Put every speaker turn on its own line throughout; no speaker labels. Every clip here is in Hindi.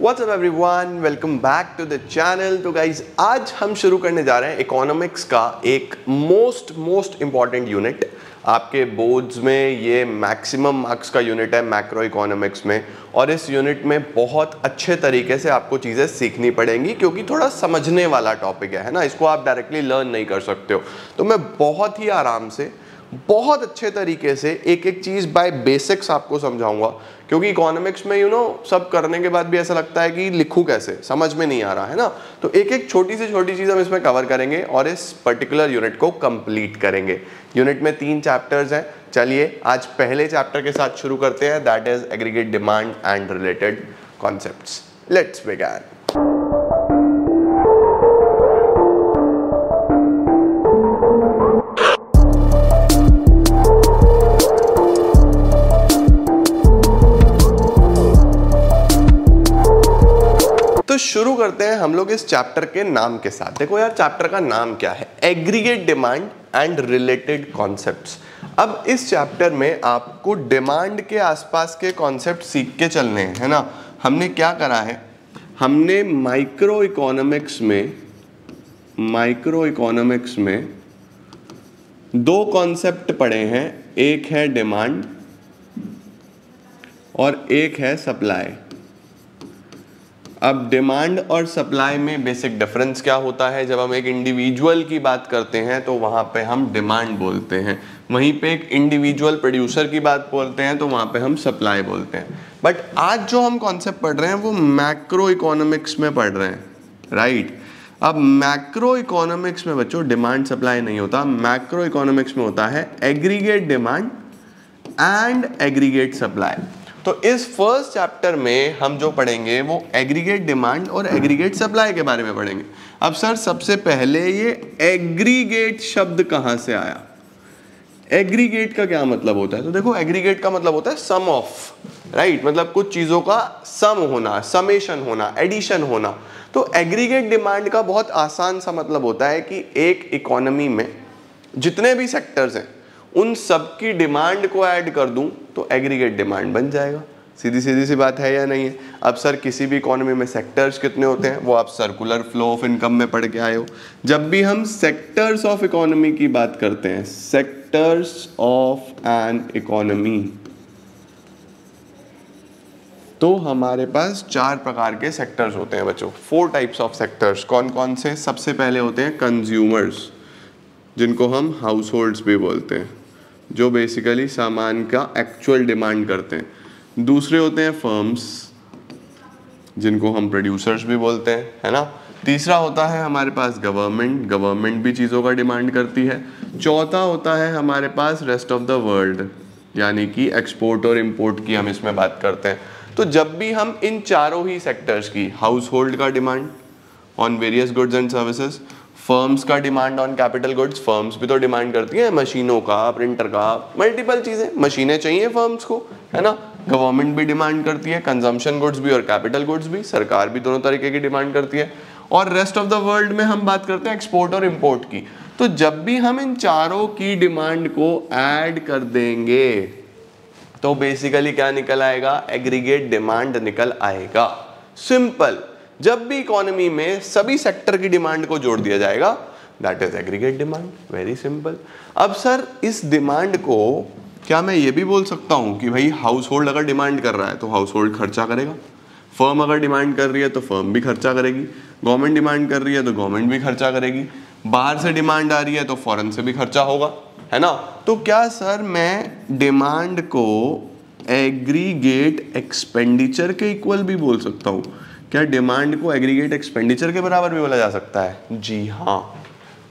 What's up everyone, welcome back to the channel. तो गाइज आज हम शुरू करने जा रहे हैं इकोनॉमिक्स का एक मोस्ट इंपॉर्टेंट यूनिट। आपके बोर्ड्स में ये मैक्सिमम मार्क्स का यूनिट है मैक्रो इकोनॉमिक्स में, और इस यूनिट में बहुत अच्छे तरीके से आपको चीज़ें सीखनी पड़ेंगी क्योंकि थोड़ा समझने वाला टॉपिक है ना। इसको आप डायरेक्टली लर्न नहीं कर सकते हो। तो मैं बहुत ही आराम से बहुत अच्छे तरीके से एक एक चीज़ बाय बेसिक्स आपको समझाऊंगा, क्योंकि इकोनॉमिक्स में सब करने के बाद भी ऐसा लगता है कि लिखूं कैसे, समझ में नहीं आ रहा है ना। तो एक एक छोटी से छोटी चीज़ हम इसमें कवर करेंगे और इस पर्टिकुलर यूनिट को कंप्लीट करेंगे। यूनिट में 3 चैप्टर्स हैं। चलिए आज पहले चैप्टर के साथ शुरू करते हैं, that is aggregate demand and related concepts. Let's begin. तो शुरू करते हैं हम लोग इस चैप्टर के नाम के साथ। देखो यार, चैप्टर का नाम क्या है? Aggregate demand and related concepts. अब इस चैप्टर में आपको डिमांड के आसपास के कॉन्सेप्ट सीख के चलने हैं, है ना। हमने क्या करा है, हमने माइक्रो इकोनॉमिक्स में 2 कॉन्सेप्ट पढ़े हैं, एक है डिमांड और एक है सप्लाई। अब डिमांड और सप्लाई में बेसिक डिफरेंस क्या होता है? जब हम एक इंडिविजुअल की बात करते हैं तो वहाँ पे हम डिमांड बोलते हैं, वहीं पे एक इंडिविजुअल प्रोड्यूसर की बात बोलते हैं तो वहाँ पे हम सप्लाई बोलते हैं। बट आज जो हम कॉन्सेप्ट पढ़ रहे हैं वो मैक्रो इकोनॉमिक्स में पढ़ रहे हैं, राइट। अब मैक्रो इकोनॉमिक्स में बच्चों डिमांड सप्लाई नहीं होता, मैक्रो इकोनॉमिक्स में होता है aggregate demand and aggregate supply. तो इस फर्स्ट चैप्टर में हम जो पढ़ेंगे वो एग्रीगेट डिमांड और एग्रीगेट सप्लाई के बारे में पढ़ेंगे। अब सर सबसे पहले ये एग्रीगेट शब्द कहाँ से आया? एग्रीगेट का क्या मतलब होता है? तो देखो, एग्रीगेट का मतलब होता है सम ऑफ, राइट। मतलब कुछ चीज़ों का सम होना, समेशन होना, एडिशन होना। तो एग्रीगेट डिमांड का बहुत आसान सा मतलब होता है कि एक इकोनॉमी में जितने भी सेक्टर्स हैं उन सब की डिमांड को ऐड कर दूं तो एग्रीगेट डिमांड बन जाएगा। सीधी सी बात है या नहीं है? अब सर किसी भी इकोनॉमी में सेक्टर्स कितने होते हैं वो आप सर्कुलर फ्लो ऑफ इनकम में पढ़ के आए हो। जब भी हम सेक्टर्स ऑफ इकोनॉमी की बात करते हैं, सेक्टर्स ऑफ एन इकोनॉमी, तो हमारे पास 4 प्रकार के सेक्टर्स होते हैं बच्चों, 4 टाइप्स ऑफ सेक्टर्स। कौन कौन से? सबसे पहले होते हैं कंज्यूमर्स, जिनको हम हाउस होल्ड्स भी बोलते हैं, जो बेसिकली सामान का एक्चुअल डिमांड करते हैं। दूसरे होते हैं फर्म्स, जिनको हम प्रोड्यूसर्स भी बोलते हैं, है ना। तीसरा होता है हमारे पास गवर्नमेंट भी चीज़ों का डिमांड करती है। चौथा होता है हमारे पास रेस्ट ऑफ द वर्ल्ड, यानी कि एक्सपोर्ट और इंपोर्ट की हम इसमें बात करते हैं। तो जब भी हम इन चारों ही सेक्टर्स की, हाउस होल्ड का demand on various goods and services, firms का demand on capital goods, firms भी तो डिमांड करती हैं मशीनों का, प्रिंटर का, मल्टीपल चीज़ें, मशीनें चाहिए फर्म्स को, है ना। गवर्नमेंट भी डिमांड करती है, कंजम्पशन गुड्स भी और कैपिटल गुड्स भी, सरकार भी दोनों तरीके की डिमांड करती है। और रेस्ट ऑफ द वर्ल्ड में हम बात करते हैं एक्सपोर्ट और इम्पोर्ट की। तो जब भी हम इन चारों की डिमांड को ऐड कर देंगे तो बेसिकली क्या निकल आएगा? एग्रीगेट डिमांड निकल आएगा। सिंपल। जब भी इकोनॉमी में सभी सेक्टर की डिमांड को जोड़ दिया जाएगा, that is aggregate demand. Very simple. अब सर इस डिमांड को क्या मैं ये भी बोल सकता हूँ कि भाई हाउस होल्ड अगर डिमांड कर रहा है तो हाउस होल्ड खर्चा करेगा, फर्म अगर डिमांड कर रही है तो फर्म भी खर्चा करेगी, गवर्नमेंट डिमांड कर रही है तो गवर्नमेंट भी खर्चा करेगी, बाहर से डिमांड आ रही है तो फॉरेन से भी खर्चा होगा, है ना। तो क्या सर मैं डिमांड को एग्रीगेट एक्सपेंडिचर के इक्वल भी बोल सकता हूँ? क्या डिमांड को एग्रीगेट एक्सपेंडिचर के बराबर भी बोला जा सकता है? जी हाँ,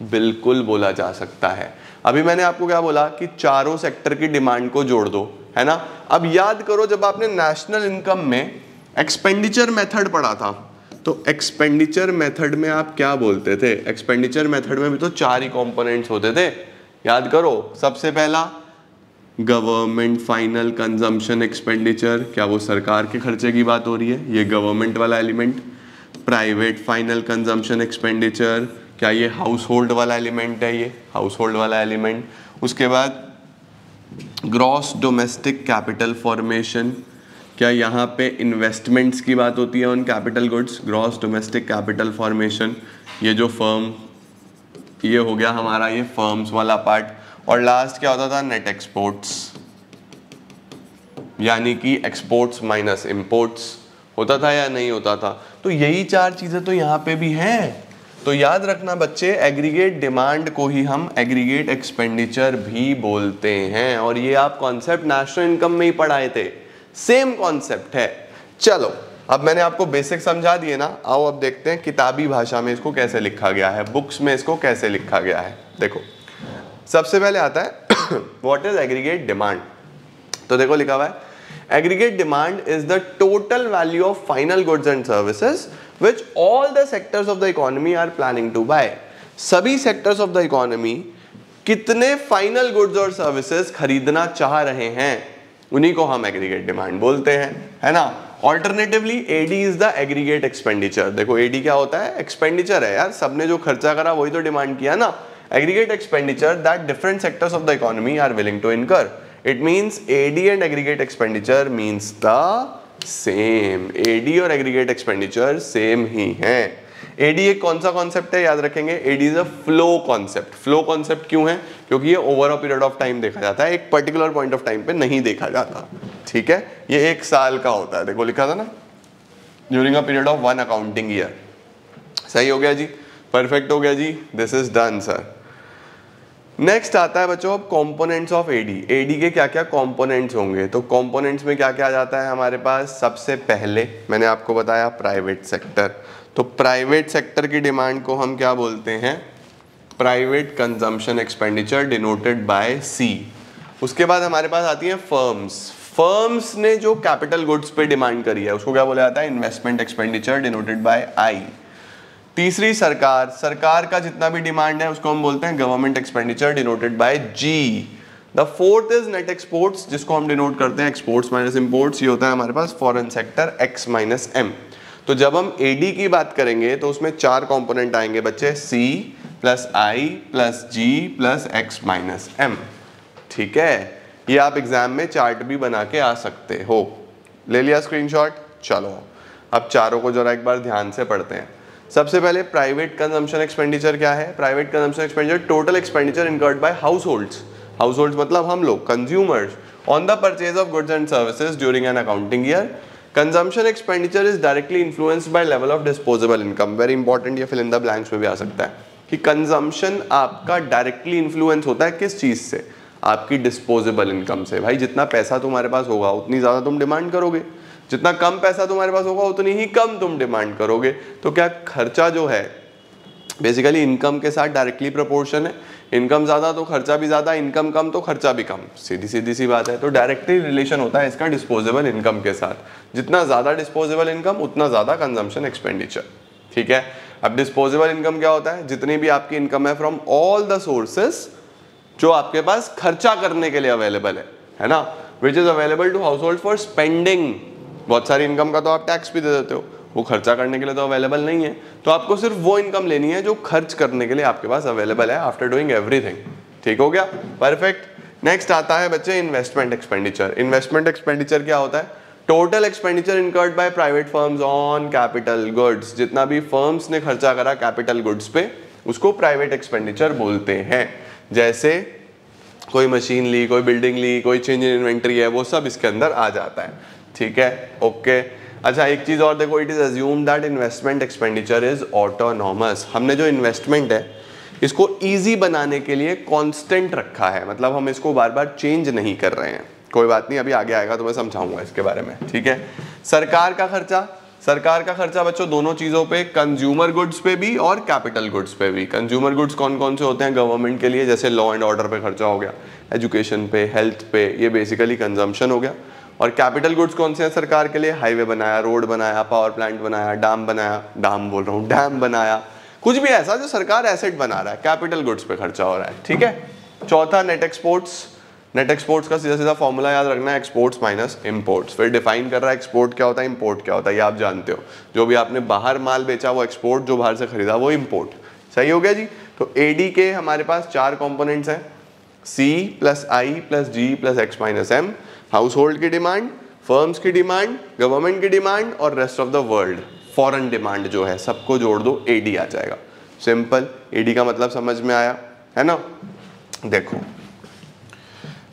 बिल्कुल बोला जा सकता है। अभी मैंने आपको क्या बोला कि चारों सेक्टर की डिमांड को जोड़ दो, है ना। अब याद करो, जब आपने नेशनल इनकम में एक्सपेंडिचर मेथड पढ़ा था तो एक्सपेंडिचर मेथड में आप क्या बोलते थे? एक्सपेंडिचर मेथड में भी तो 4 ही कॉम्पोनेंट्स होते थे, याद करो। सबसे पहला गवर्नमेंट फाइनल कंजम्पशन एक्सपेंडिचर, क्या वो सरकार के खर्चे की बात हो रही है? ये गवर्नमेंट वाला element. Private final consumption expenditure, क्या ये हाउस होल्ड वाला एलिमेंट है? ये हाउस होल्ड वाला एलिमेंट। उसके बाद ग्रॉस डोमेस्टिक कैपिटल फॉर्मेशन, क्या यहाँ पे इन्वेस्टमेंट्स की बात होती है on capital goods, gross domestic capital formation, ये जो फर्म, ये हो गया हमारा ये फर्म्स वाला पार्ट। और लास्ट क्या होता था, नेट एक्सपोर्ट्स, यानी कि एक्सपोर्ट्स माइनस इंपोर्ट्स होता था या नहीं होता था। तो यही चार चीजें तो यहाँ पे भी हैं। तो याद रखना बच्चे, एग्रीगेट डिमांड को ही हम एग्रीगेट एक्सपेंडिचर भी बोलते हैं, और ये आप कॉन्सेप्ट नेशनल इनकम में ही पढ़ाए थे, सेम कॉन्सेप्ट है। चलो अब मैंने आपको बेसिक समझा दिए ना, आओ अब देखते हैं किताबी भाषा में इसको कैसे लिखा गया है, बुक्स में इसको कैसे लिखा गया है। देखो सबसे पहले आता है व्हाट इज एग्रीगेट डिमांड। तो देखो लिखा हुआ है, aggregate demand is the total value of final goods and services which all the sectors of the economy are planning to buy। सभी sectors of the economy कितने final goods और services खरीदना चाह रहे हैं, उन्हीं को हम aggregate demand बोलते हैं, है ना। Alternatively AD is the aggregate expenditure। देखो AD क्या होता है, expenditure है यार, सबने जो खर्चा करा वही तो डिमांड किया ना। Aggregate expenditure that different sectors of the economy are willing to incur। It means AD and aggregate expenditure means the same। AD और aggregate expenditure same ही हैं। AD एक कौन सा कॉन्सेप्ट है याद रखेंगे, AD is a flow concept। flow concept क्यों है, क्योंकि ये over a period of time देखा जाता है, एक पर्टिकुलर पॉइंट ऑफ टाइम पे नहीं देखा जाता, ठीक है। ये एक साल का होता है, देखो लिखा था ना, during a period of 1 accounting year. सही हो गया जी, परफेक्ट हो गया जी, this is done sir. Next आता है बच्चों अब कंपोनेंट्स ऑफ एडी। एडी के क्या क्या कंपोनेंट्स होंगे, तो कंपोनेंट्स में क्या क्या आ जाता है हमारे पास। सबसे पहले मैंने आपको बताया प्राइवेट सेक्टर, तो प्राइवेट सेक्टर की डिमांड को हम क्या बोलते हैं, private consumption expenditure denoted by C. उसके बाद हमारे पास आती है फर्म्स। फर्म्स ने जो कैपिटल गुड्स पे डिमांड करी है उसको क्या बोला जाता है, इन्वेस्टमेंट एक्सपेंडिचर डिनोटेड बाय आई। तीसरी सरकार, सरकार का जितना भी डिमांड है उसको हम बोलते हैं government expenditure denoted by G. The fourth is net exports, जिसको हम डिनोट करते हैं एक्सपोर्ट्स माइनस इंपोर्ट्स। ये होता है हमारे पास foreign sector X minus M. तो जब हम एडी की बात करेंगे तो उसमें चार कंपोनेंट आएंगे बच्चे, सी plus I plus G plus X minus M, ठीक है। ये आप एग्जाम में चार्ट भी बना के आ सकते हो, ले लिया स्क्रीनशॉट। चलो अब चारों को जरा एक बार ध्यान से पढ़ते हैं। सबसे पहले प्राइवेट कंजम्पशन एक्सपेंडिचर क्या है। Private consumption expenditure total expenditure incurred by house holds मतलब हम लोग consumers on the purchase of goods and services during an accounting year. Consumption expenditure is directly influenced by level of disposable income. Very important, ये फिल इन द ब्लैंक्स में भी आ सकता है कि कंजम्पशन आपका डायरेक्टली इन्फ्लुएंस होता है किस चीज से, आपकी डिस्पोजेबल इनकम से। भाई जितना पैसा तुम्हारे पास होगा उतनी ज्यादा तुम डिमांड करोगे, जितना कम पैसा तुम्हारे पास होगा उतनी ही कम तुम डिमांड करोगे। तो क्या खर्चा जो है बेसिकली इनकम के साथ डायरेक्टली प्रोपोर्शन है। इनकम ज्यादा तो खर्चा भी ज्यादा, इनकम कम तो खर्चा भी कम, सीधी सी बात है। तो डायरेक्टली रिलेशन होता है इसका डिस्पोजेबल इनकम के साथ। जितना ज्यादा डिस्पोजेबल इनकम उतना ज्यादा कंजम्पशन एक्सपेंडिचर, ठीक है। अब डिस्पोजेबल इनकम क्या होता है, जितनी भी आपकी इनकम है फ्रॉम ऑल द सोर्सेस जो आपके पास खर्चा करने के लिए अवेलेबल है ना, which is available to household for spending. बहुत सारी इनकम का तो आप टैक्स भी दे देते हो, वो खर्चा करने के लिए तो अवेलेबल नहीं है। तो आपको सिर्फ वो इनकम लेनी है जो खर्च करने के लिए आपके पास अवेलेबल है आफ्टर डूइंग एवरीथिंग, ठीक हो गया, परफेक्ट। नेक्स्ट आता है बच्चे इन्वेस्टमेंट एक्सपेंडिचर। इन्वेस्टमेंट एक्सपेंडिचर क्या होता है, total expenditure incurred by private firms on capital goods. जितना भी फर्म्स ने खर्चा करा कैपिटल गुड्स पे उसको प्राइवेट एक्सपेंडिचर बोलते हैं। जैसे कोई मशीन ली, कोई बिल्डिंग ली, कोई चेंज इन इन्वेंट्री है, वो सब इसके अंदर आ जाता है, ठीक है, ओके। अच्छा एक चीज और देखो, it is assumed that investment expenditure is autonomous. हमने जो इन्वेस्टमेंट है इसको इजी बनाने के लिए कांस्टेंट रखा है, मतलब हम इसको बार बार चेंज नहीं कर रहे हैं। कोई बात नहीं, अभी आगे आएगा तो मैं समझाऊंगा इसके बारे में, ठीक है। सरकार का खर्चा बच्चों दोनों चीजों पे, कंज्यूमर गुड्स पे भी और कैपिटल गुड्स पे भी। कंज्यूमर गुड्स कौन कौन से होते हैं गवर्नमेंट के लिए, जैसे लॉ एंड ऑर्डर पे खर्चा हो गया, एजुकेशन पे, हेल्थ पे, ये बेसिकली कंजम्पशन हो गया। और कैपिटल गुड्स कौन से हैं सरकार के लिए, हाईवे बनाया, रोड बनाया, पावर प्लांट बनाया, डैम बनाया, कुछ भी ऐसा जो सरकार एसेट बना रहा है, कैपिटल गुड्स पे खर्चा हो रहा है, ठीक है। चौथा नेट एक्सपोर्ट्स का सीधा सीधा फॉर्मूला याद रखना है, एक्सपोर्ट्स माइनस इंपोर्ट्स। फिर डिफाइन कर रहा है एक्सपोर्ट क्या होता है, इंपोर्ट क्या होता है, ये आप जानते हो। जो भी आपने बाहर माल बेचा वो एक्सपोर्ट, जो बाहर से खरीदा वो इंपोर्ट। सही हो गया जी। तो एडी के हमारे पास चार कॉम्पोनेंट्स हैं, C plus I plus G plus X minus M. Household की डिमांड, फर्म्स की डिमांड, गवर्नमेंट की डिमांड और rest of the world foreign demand जो है सबको जोड़ दो, एडी आ जाएगा। सिंपल, एडी का मतलब समझ में आया है ना। देखो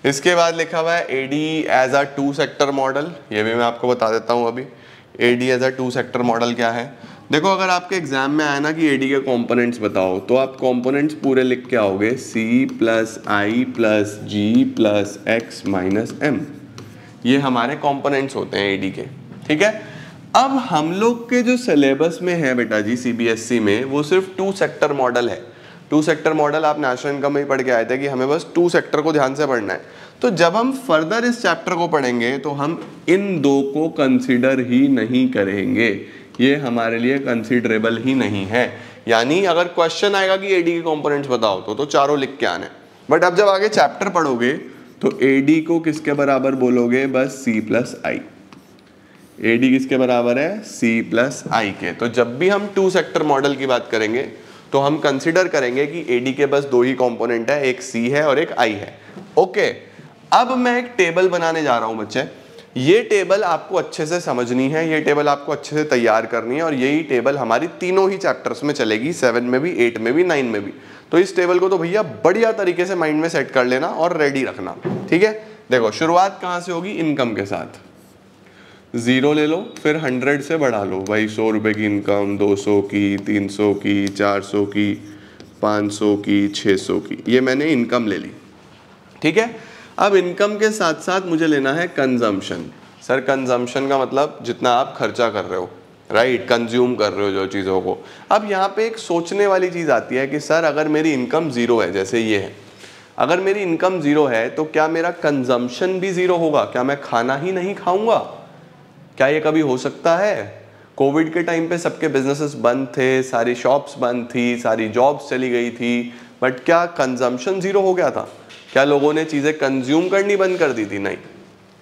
इसके बाद लिखा हुआ है AD as a 2 sector model, ये भी मैं आपको बता देता हूँ अभी। AD as a 2 sector model क्या है, देखो अगर आपके एग्जाम में आया ना कि एडी के कंपोनेंट्स बताओ, तो आप कंपोनेंट्स पूरे लिख के आओगे C plus I plus G plus X minus M, ये हमारे कंपोनेंट्स होते हैं एडी के, ठीक है। अब हम लोग के जो सिलेबस में है बेटा जी सीबीएसई में, वो सिर्फ 2 सेक्टर मॉडल है। 2 सेक्टर मॉडल आप नेशनल इनकम में ही पढ़ के आए थे कि हमें बस 2 सेक्टर को ध्यान से पढ़ना है। तो जब हम फर्दर इस चैप्टर को पढ़ेंगे तो हम इन 2 को कंसीडर ही नहीं करेंगे, ये हमारे लिए कंसीडरेबल ही नहीं है। यानी अगर क्वेश्चन आएगा कि एडी के कंपोनेंट्स बताओ तो चारों लिख के आने, बट अब जब आगे चैप्टर पढ़ोगे तो एडी को किसके बराबर बोलोगे, बस C प्लस आई। एडी किसके बराबर है, C प्लस आई के। तो जब भी हम 2 सेक्टर मॉडल की बात करेंगे तो हम कंसीडर करेंगे कि एडी के बस 2 ही कंपोनेंट है, एक C है और एक I है। ओके, अब मैं एक टेबल बनाने जा रहा हूं बच्चे, ये टेबल आपको अच्छे से समझनी है, ये टेबल आपको अच्छे से तैयार करनी है और यही टेबल हमारी तीनों ही चैप्टर्स में चलेगी, 7 में भी, 8 में भी, 9 में भी। तो इस टेबल को तो भैया बढ़िया तरीके से माइंड में सेट कर लेना और रेडी रखना, ठीक है। देखो शुरुआत कहाँ से होगी, इनकम के साथ। 0 ले लो, फिर 100 से बढ़ा लो भाई, 100 रुपए की इनकम, 200 की, 300 की, 400 की, 500 की, 600 की, ये मैंने इनकम ले ली, ठीक है। अब इनकम के साथ साथ मुझे लेना है कंजम्पशन। सर कंजम्पशन का मतलब जितना आप खर्चा कर रहे हो, राइट, कंज्यूम कर रहे हो जो चीज़ों को। अब यहाँ पे एक सोचने वाली चीज़ आती है कि सर अगर मेरी इनकम 0 है, जैसे ये है, अगर मेरी इनकम 0 है तो क्या मेरा कंजम्पशन भी 0 होगा, क्या मैं खाना ही नहीं खाऊंगा, क्या ये कभी हो सकता है। कोविड के टाइम पे सबके बिजनेसेस बंद थे, सारी शॉप्स बंद थी, सारी जॉब्स चली गई थी, बट क्या कंजम्पशन 0 हो गया था, क्या लोगों ने चीज़ें कंज्यूम करनी बंद कर दी थी, नहीं,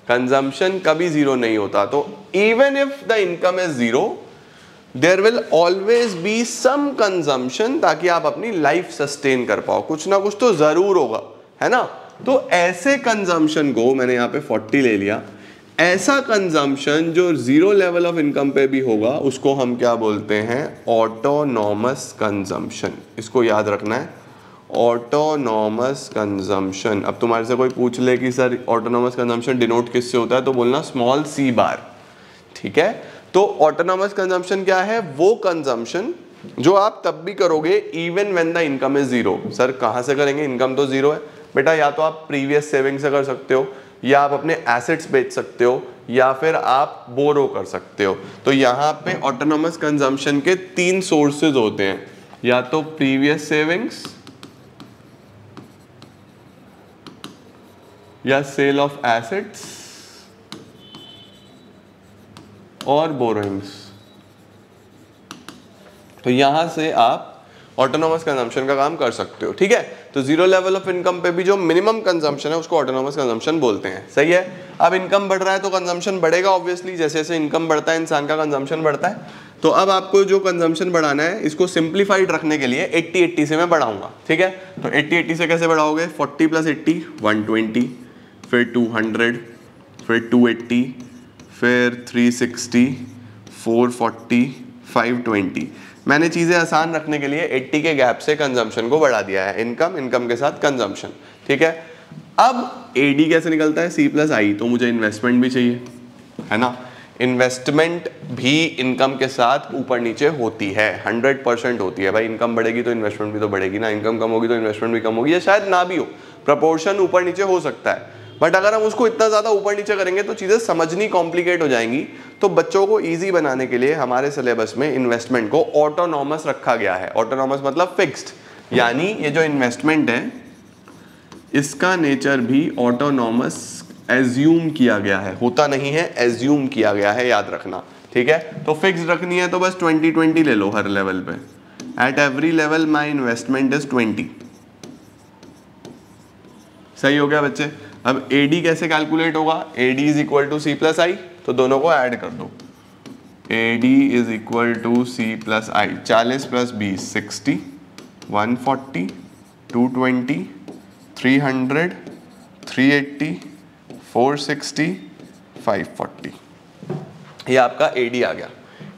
कंजम्पशन कभी 0 नहीं होता। तो even if the income is 0 there will always be some consumption, ताकि आप अपनी लाइफ सस्टेन कर पाओ, कुछ ना कुछ तो जरूर होगा, है ना। तो ऐसे कंजम्पशन को मैंने यहाँ पे 40 ले लिया, ऐसा कंजम्पशन जो 0 लेवल ऑफ इनकम पे भी होगा उसको हम क्या बोलते हैं, ऑटोनॉमस कंजम्पशन। इसको याद रखना है, ऑटोनॉमस कंजम्पशन। अब तुम्हारे से कोई पूछ ले कि सर ऑटोनॉमस कंजम्पशन डिनोट किससे होता है, तो बोलना स्मॉल c बार, ठीक है। तो ऑटोनॉमस कंजम्पशन क्या है, वो कंजम्पशन जो आप तब भी करोगे even when the income is 0। Sir कहाँ से करेंगे, इनकम तो 0 है बेटा, या तो आप प्रीवियस सेविंग से कर सकते हो, या आप अपने एसेट्स बेच सकते हो, या फिर आप बोरो कर सकते हो। तो यहाँ पे ऑटोनॉमस कंजम्पशन के 3 सोर्सेज होते हैं, या तो प्रीवियस सेविंग्स, या सेल ऑफ एसेट्स, और बोरोइंग्स। तो यहां से आप ऑटोनॉमस कंजम्पशन का काम कर सकते हो, ठीक है। तो 0 लेवल ऑफ इनकम पे भी जो मिनिमम कंजम्पशन है उसको ऑटोनॉमस कंजम्पशन बोलते हैं, सही है। अब इनकम बढ़ रहा है तो कंजम्पशन बढ़ेगा ऑब्वियसली, जैसे जैसे इनकम बढ़ता है इंसान का कंजम्पशन बढ़ता है। तो अब आपको जो कंजम्पशन बढ़ाना है इसको सिंप्लीफाइड रखने के लिए 80-80 से मैं बढ़ाऊंगा, ठीक है। तो 80-80 से कैसे बढ़ाओगे, 40 + 80 120, फिर 200, फिर 280, फिर 360, 440, 520। मैंने चीज़ें आसान रखने के लिए 80 के गैप से कंजम्पशन को बढ़ा दिया है, इनकम के साथ कंजम्पशन, ठीक है। अब एडी कैसे निकलता है, C प्लस आई, तो मुझे इन्वेस्टमेंट भी चाहिए, है ना। इन्वेस्टमेंट भी इनकम के साथ ऊपर नीचे होती है, 100% होती है भाई। इनकम बढ़ेगी तो इन्वेस्टमेंट भी तो बढ़ेगी ना, इनकम कम होगी तो इन्वेस्टमेंट भी कम होगी, या शायद ना भी हो, प्रपोर्शन ऊपर नीचे हो सकता है। बट अगर हम उसको इतना ज़्यादा ऊपर नीचे करेंगे तो चीज़ें समझनी कॉम्प्लिकेट हो जाएंगी। तो बच्चों को ईजी बनाने के लिए हमारे सिलेबस में इन्वेस्टमेंट को ऑटोनॉमस रखा गया है। ऑटोनॉमस मतलब फिक्स्ड, यानी ये जो इन्वेस्टमेंट है इसका नेचर भी ऑटोनॉमस एज्यूम किया गया है, होता नहीं है, एज्यूम किया गया है, याद रखना, ठीक है। तो फिक्स्ड रखनी है तो बस 20-20 ले लो हर लेवल पे। Eight every level my investment is 20। सही हो गया बच्चे। अब AD कैसे कैलकुलेट होगा, AD is equal to C plus I, तो दोनों को ऐड कर दो। AD is equal to C plus I, 40 + 20 60, 140, 220, 300, 380, 460, 540, ये आपका AD आ गया।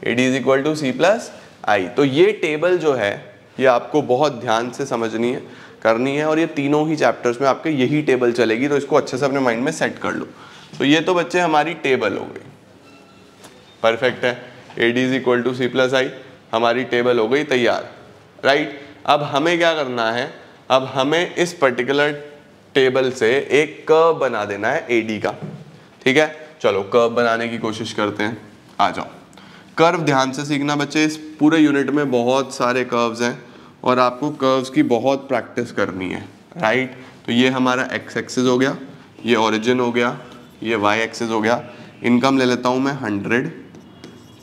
AD is equal to C plus I. तो ये टेबल जो है ये आपको बहुत ध्यान से समझनी है, करनी है, और ये तीनों ही चैप्टर्स में आपके यही टेबल चलेगी, तो इसको अच्छे से अपने माइंड में सेट कर लो। तो ये तो बच्चे हमारी टेबल हो गई, परफेक्ट है। AD is equal to C plus I, हमारी टेबल हो गई तैयार, राइट। अब हमें क्या करना है, अब हमें इस पर्टिकुलर टेबल से एक कर्व बना देना है AD का, ठीक है। चलो कर्व बनाने की कोशिश करते हैं, आ जाओ। कर्व ध्यान से सीखना बच्चे, इस पूरे यूनिट में बहुत सारे कर्व्स हैं और आपको कर्व्स की बहुत प्रैक्टिस करनी है, राइट। तो ये हमारा x एक्सिस हो गया, ये ओरिजिन हो गया, ये y एक्सिस हो गया। इनकम ले लेता हूँ मैं 100,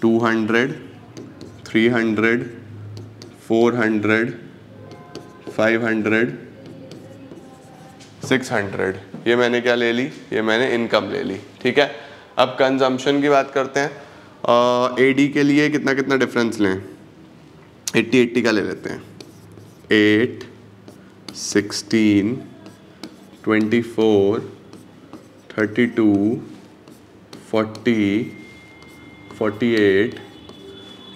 200, 300, 400, 500, 600, ये मैंने क्या ले ली, ये मैंने इनकम ले ली, ठीक है। अब कंजम्पशन की बात करते हैं। AD के लिए कितना कितना डिफरेंस लें, 80 का ले लेते हैं। 8, 16, 24, 32, 40, 48,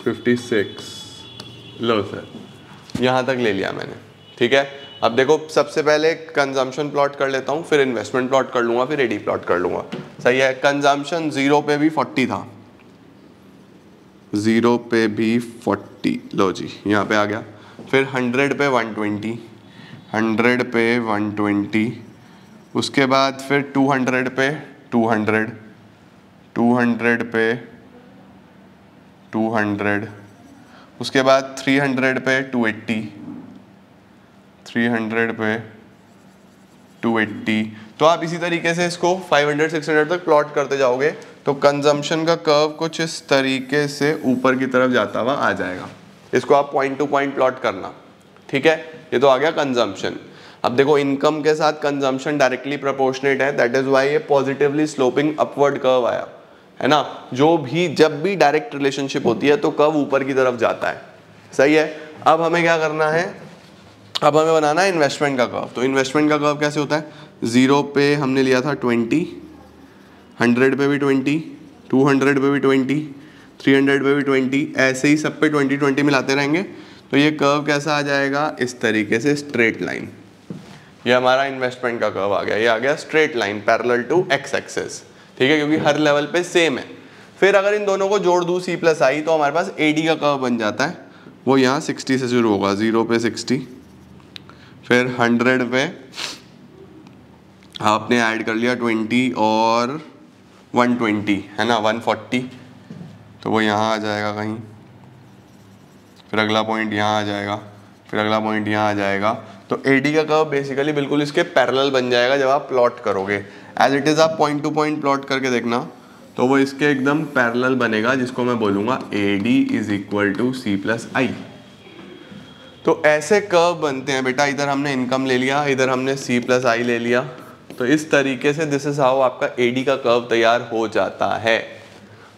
56, लो सर, यहाँ तक ले लिया मैंने, ठीक है। अब देखो सबसे पहले कंजम्पशन प्लॉट कर लेता हूँ, फिर इन्वेस्टमेंट प्लॉट कर लूँगा, फिर AD प्लॉट कर लूँगा, सही है। कंजम्पशन 0 पे भी 40 था, 0 पे भी 40, लो जी यहाँ पे आ गया। फिर 100 पे 120, 100 पे 120, उसके बाद फिर 200 पे 200, 200 पे 200, उसके बाद 300 पे 280, 300 पे 280। तो आप इसी तरीके से इसको 500 600 तक प्लॉट करते जाओगे तो कंजम्पशन का कर्व कुछ इस तरीके से ऊपर की तरफ जाता हुआ आ जाएगा। इसको आप पॉइंट टू पॉइंट प्लॉट करना, ठीक है। ये तो आ गया कंजम्पशन। अब देखो इनकम के साथ कंजम्पशन डायरेक्टली प्रोपोर्शनेट है, दैट इज व्हाई ये पॉजिटिवली स्लोपिंग अपवर्ड कर्व आया है ना। जो भी जब भी डायरेक्ट रिलेशनशिप होती है तो कर्व ऊपर की तरफ जाता है, सही है। अब हमें क्या करना है, अब हमें बनाना है इन्वेस्टमेंट का कर्व। तो इन्वेस्टमेंट का कर्व कैसे होता है, 0 पे हमने लिया था 20, 100 पे भी 20, 200 पे भी 20, 300 पे भी 20, ऐसे ही सब पे 20 20 मिलाते रहेंगे तो ये कर्व कैसा आ जाएगा, इस तरीके से स्ट्रेट लाइन। ये हमारा इन्वेस्टमेंट का कर्व आ गया, ये आ गया straight line parallel to x axis, ठीक है, क्योंकि हर लेवल पे सेम है। फिर अगर इन दोनों को जोड़ दूँ C प्लस आई तो हमारे पास AD का कर्व बन जाता है। वो यहाँ 60 से शुरू होगा, 0 पे 60, फिर 100 पे आपने ऐड कर लिया 20 और 120 है ना, 140, तो वो यहाँ आ जाएगा कहीं। फिर अगला पॉइंट यहाँ आ जाएगा, फिर अगला पॉइंट यहाँ आ जाएगा। तो AD का कर्व बेसिकली बिल्कुल इसके पैरेलल बन जाएगा जब आप प्लॉट करोगे। एज इट इज़ आप पॉइंट टू पॉइंट प्लॉट करके देखना तो वो इसके एकदम पैरेलल बनेगा, जिसको मैं बोलूँगा AD is equal to C plus I. तो ऐसे कर्व बनते हैं बेटा, इधर हमने इनकम ले लिया, इधर हमने C प्लस आई ले लिया, तो इस तरीके से दिस इज हाउ आपका AD का कर्व तैयार हो जाता है।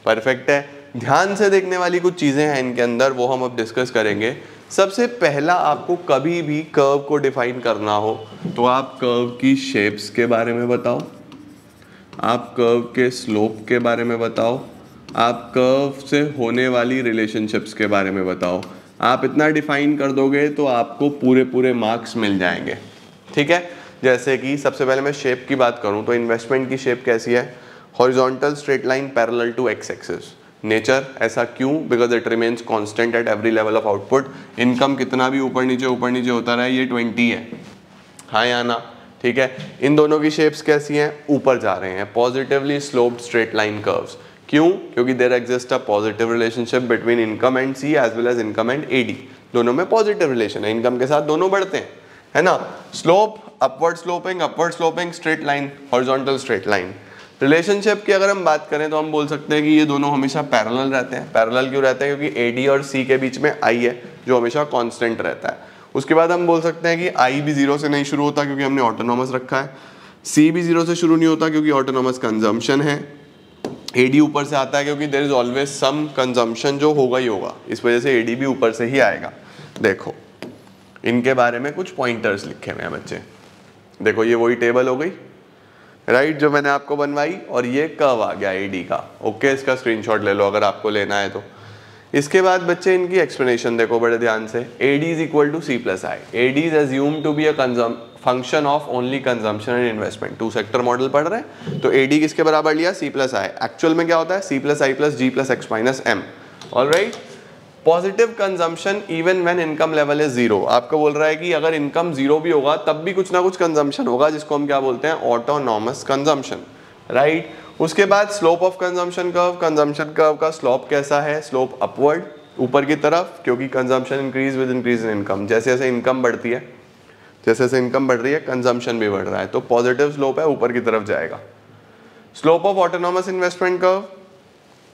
परफेक्ट है। ध्यान से देखने वाली कुछ चीज़ें हैं इनके अंदर, वो हम अब डिस्कस करेंगे। सबसे पहला आपको कभी भी कर्व को डिफाइन करना हो तो आप कर्व की शेप्स के बारे में बताओ, आप कर्व के स्लोप के बारे में बताओ, आप कर्व से होने वाली रिलेशनशिप्स के बारे में बताओ। आप इतना डिफाइन कर दोगे तो आपको पूरे पूरे मार्क्स मिल जाएंगे, ठीक है। जैसे कि सबसे पहले मैं शेप की बात करूं तो इन्वेस्टमेंट की शेप कैसी है, horizontal straight line parallel to x axis. Nature ऐसा क्यों, because it remains constant at every level of output. Income कितना भी ऊपर नीचे होता रहा है, ये 20 है, हाँ या ना, ठीक है। इन दोनों की शेप्स कैसी हैं, ऊपर जा रहे हैं, positively sloped straight line curves. क्यों, क्योंकि there exist a positive relationship between income and C as well as income and AD। दोनों में पॉजिटिव रिलेशन है, इनकम के साथ दोनों बढ़ते हैं, है ना। Slope upward sloping, straight line, horizontal straight line. Relationship की अगर हम बात करें तो हम बोल सकते हैं कि ये दोनों हमेशा पैरेलल रहते हैं। पैरेलल क्यों रहते हैं, क्योंकि AD और C के बीच में I है जो हमेशा कांस्टेंट रहता है। उसके बाद हम बोल सकते हैं कि I भी 0 से नहीं शुरू होता क्योंकि हमने ऑटोनॉमस रखा है, C भी 0 से शुरू नहीं होता क्योंकि ऑटोनॉमस कंजम्पशन है, AD ऊपर से आता है क्योंकि there is always some consumption जो होगा ही होगा, इस वजह से AD भी ऊपर से ही आएगा। देखो इनके बारे में कुछ पॉइंटर्स लिखे हुए हैं बच्चे, देखो ये वही टेबल हो गई, राइट, जो मैंने आपको बनवाई, और ये कर्व आ गया एडी का। ओके, इसका स्क्रीनशॉट ले लो अगर आपको लेना है तो। इसके बाद बच्चे इनकी एक्सप्लेनेशन देखो बड़े ध्यान से। AD is equal to C+I। AD is assume to be a function of only consumption and investment. Two sector model पढ़ रहे हैं तो AD किसके बराबर लिया? C+I। एक्चुअल में क्या होता है? C+I + G + X - M। Alright, positive consumption even when income level is 0। आपको बोल रहा है कि अगर इनकम 0 भी होगा तब भी कुछ ना कुछ कंजम्पशन होगा, जिसको हम क्या बोलते हैं? Autonomous consumption. राइट, उसके बाद slope of consumption curve. Consumption curve का स्लोप कैसा है? स्लोप अपवर्ड, ऊपर की तरफ, क्योंकि consumption increase with increase in income. जैसे जैसे इनकम बढ़ती है, जैसे जैसे इनकम बढ़ रही है, कंजम्पशन भी बढ़ रहा है, तो पॉजिटिव स्लोप है, ऊपर की तरफ जाएगा। Slope of autonomous investment curve,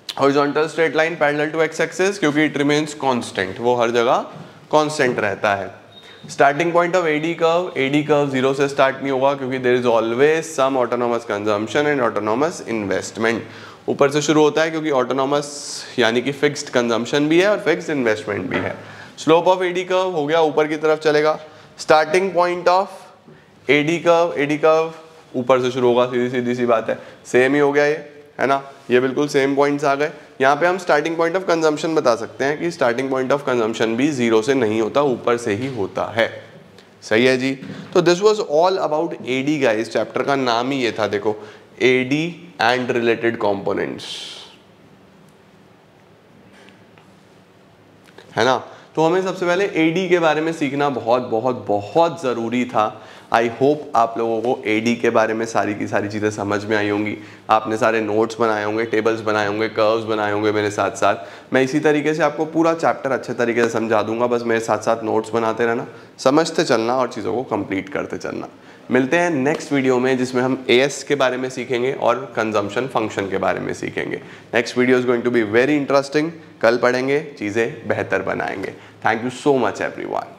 horizontal straight line parallel to X axis, क्योंकि इट रिमेन्स कांस्टेंट, वो हर जगह कांस्टेंट रहता है। Starting point of AD curve 0 से स्टार्ट नहीं होगा, क्योंकि there is always some autonomous consumption and autonomous investment. ऊपर से शुरू होता है, क्योंकि ऑटोनॉमस यानी कि फिक्स्ड कंजम्पशन भी है और फिक्स्ड इन्वेस्टमेंट भी है। स्लोप ऑफ AD कर्व हो गया, ऊपर की तरफ चलेगा। Starting point of AD curve ऊपर से शुरू होगा, सीधी सी बात है, सेम ही हो गया ये, है ना, ये बिल्कुल सेम पॉइंट्स आ गए। यहाँ पे हम स्टार्टिंग पॉइंट ऑफ कंजम्पशन बता सकते हैं कि स्टार्टिंग पॉइंट ऑफ कंजम्पशन भी 0 से नहीं होता, ऊपर से ही होता है। सही है जी। तो this was all about AD guys. Chapter का नाम ही ये था, देखो, AD एंड रिलेटेड कंपोनेंट्स, है ना। तो हमें सबसे पहले AD के बारे में सीखना बहुत बहुत बहुत ज़रूरी था। आई होप आप लोगों को AD के बारे में सारी की सारी चीज़ें समझ में आई होंगी। आपने सारे नोट्स बनाए होंगे, टेबल्स बनाए होंगे, कर्व्स बनाए होंगे मेरे साथ साथ। मैं इसी तरीके से आपको पूरा चैप्टर अच्छे तरीके से समझा दूंगा, बस मेरे साथ साथ नोट्स बनाते रहना, समझते चलना और चीज़ों को कंप्लीट करते चलना। मिलते हैं नेक्स्ट वीडियो में, जिसमें हम AS के बारे में सीखेंगे और कंजम्पशन फंक्शन के बारे में सीखेंगे। Next video is going to be very interesting. कल पढ़ेंगे, चीज़ें बेहतर बनाएंगे। Thank you so much everyone.